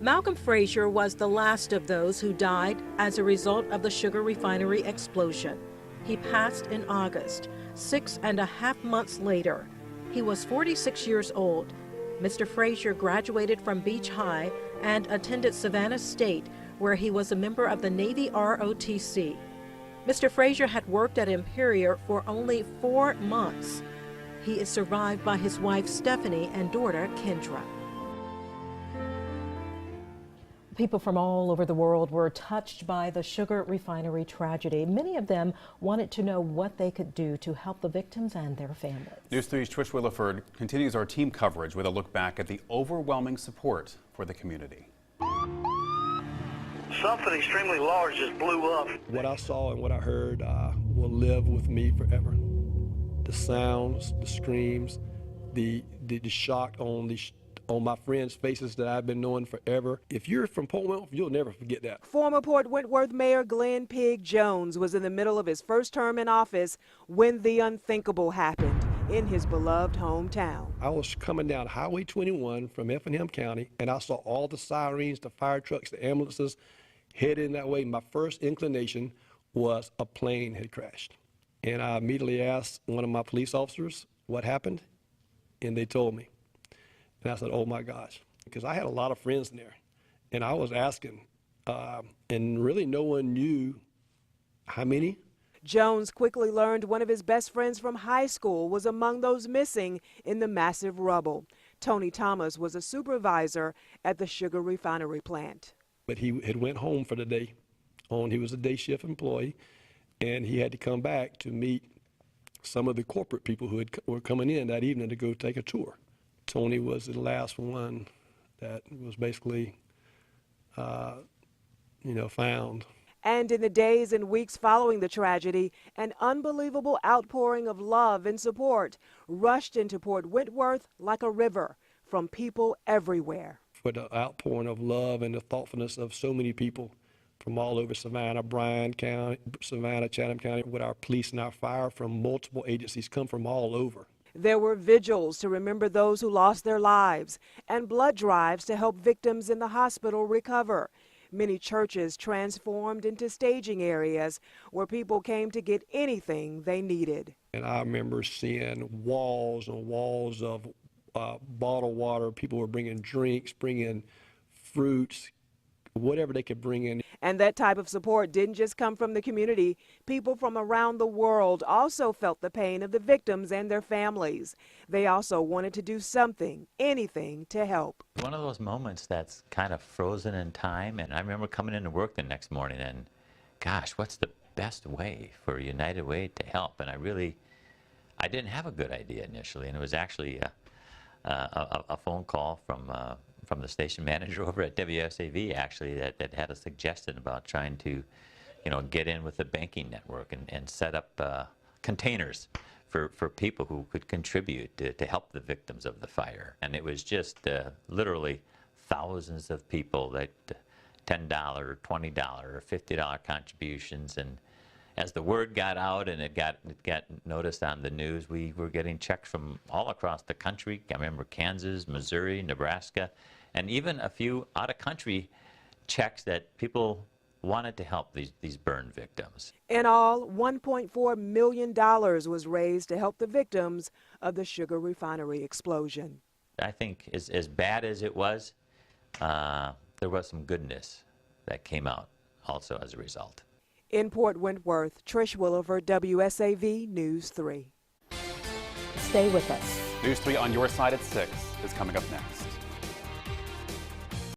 Malcolm Frazier was the last of those who died as a result of the sugar refinery explosion. He passed in August, 6.5 months later. He was 46 years old. Mr. Frazier graduated from Beach High and attended Savannah State, where he was a member of the Navy ROTC. Mr. Frazier had worked at Imperial for only 4 months. He is survived by his wife Stephanie and daughter Kendra. People from all over the world were touched by the sugar refinery tragedy. Many of them wanted to know what they could do to help the victims and their families. News 3's Trish Williford continues our team coverage with a look back at the overwhelming support for the community. Something extremely large just blew up. What I saw and what I heard will live with me forever. The sounds, the screams, the shock on my friends' faces that I've been knowing forever. If you're from Port Wentworth, you'll never forget that. Former Port Wentworth Mayor Glenn Pig Jones was in the middle of his first term in office when the unthinkable happened in his beloved hometown. I was coming down Highway 21 from Effingham County, and I saw all the sirens, the fire trucks, the ambulances heading that way. My first inclination was a plane had crashed. And I immediately asked one of my police officers what happened, and they told me. And I said, oh my gosh, because I had a lot of friends in there. And I was asking, and really no one knew how many. Jones quickly learned one of his best friends from high school was among those missing in the massive rubble. Tony Thomas was a supervisor at the sugar refinery plant. But he had went home for the day. He was a day shift employee, and he had to come back to meet some of the corporate people who were coming in that evening to go take a tour. Tony was the last one that was basically, found. And in the days and weeks following the tragedy, an unbelievable outpouring of love and support rushed into Port Wentworth like a river from people everywhere. For the outpouring of love and the thoughtfulness of so many people from all over Savannah, Bryan County, Savannah, Chatham County, with our police and our fire from multiple agencies come from all over. There were vigils to remember those who lost their lives and blood drives to help victims in the hospital recover. Many churches transformed into staging areas where people came to get anything they needed. And I remember seeing walls and walls of bottled water. People were bringing drinks, bringing fruits, whatever they could bring in. And that type of support didn't just come from the community. People from around the world also felt the pain of the victims and their families. They also wanted to do something, anything to help. One of those moments that's kind of frozen in time, and I remember coming into work the next morning and, gosh, what's the best way for United Way to help? And I didn't have a good idea initially, and it was actually a phone call from the station manager over at WSAV actually that had a suggestion about trying to, get in with the banking network and set up containers for people who could contribute to help the victims of the fire. And it was just literally thousands of people that $10, $20, or $50 contributions. And as the word got out and it got noticed on the news, we were getting checks from all across the country. I remember Kansas, Missouri, Nebraska, and even a few out-of-country checks that people wanted to help these burn victims. In all, $1.4 million was raised to help the victims of the sugar refinery explosion. I think as bad as it was, there was some goodness that came out also as a result. In Port Wentworth, Trish Williford, WSAV News 3. Stay with us. News 3 on your side at 6 is coming up next.